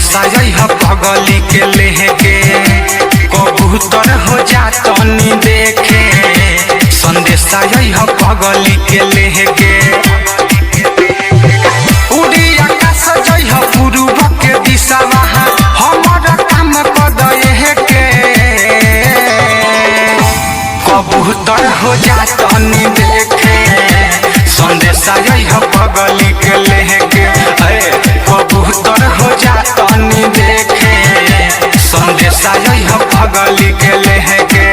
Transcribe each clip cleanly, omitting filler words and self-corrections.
संदेशा यह पगली के लेके कबूतर हो जा तनी देखे संदेशा यह पगली के लेके उड़ी आकाश जय पूर्व के दिशा हमारा काम कदे के कबूतर हो जा तनी देखे संदेशा यह पगली के लेके कबूतर हो जा तनी देखे संदेशा यह पगली के लेके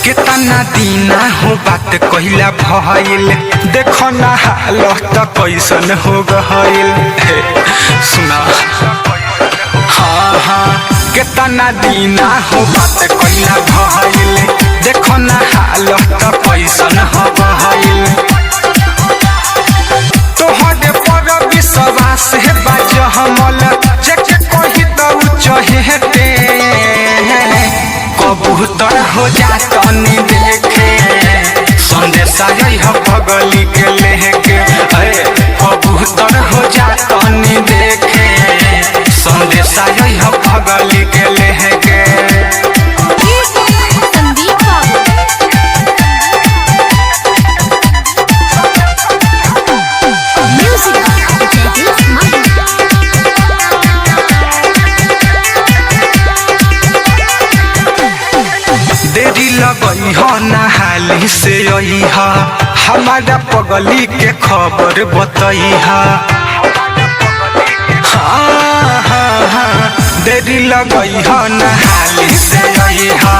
कितना दीना हो बात कहला भइल देखो ना हालत कैसन हो गइल सुना हाँ कितना दीना हो बात कहला भइल देखो ना हालत कैसन हो गइल तोहरे पर विश्वास है बाज हमल जेके कहि त चहेते कबूतर हो जा तनी देखे संदेशा यह पगली के लेके कबूतर हो जा तनी देखे संदेशा यह पगली के लेके देरी लगई हो नहाली से आई हा हमारा पगली के खबर बताई हा देरी लगई हो नहाली से आई हा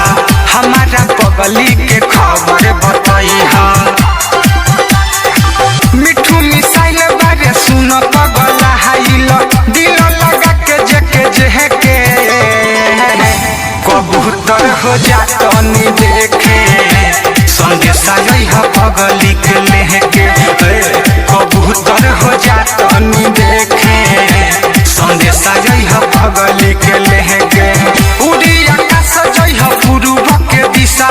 हमारा पगली के खबर बताई हा मिठू मिसाइल बारे सुन पगला हाइल दिल लगा के जेके जेके कबूतर हो जा तनी देखे संदेशा यह पगली के लेके कबूतर हो जा तनी देखे संदेशा यह पगली के लेके उड़ी आकाश जय पूर्व के दिशा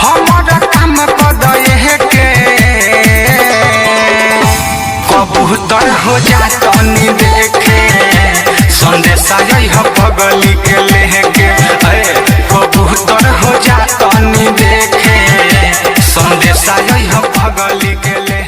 हमारा काम कदे के कबूतर हो जा तनी देखे संदेशा यह पगली के लेके कबूतर हो जा तनी देखे संदेशा यह पगली के ले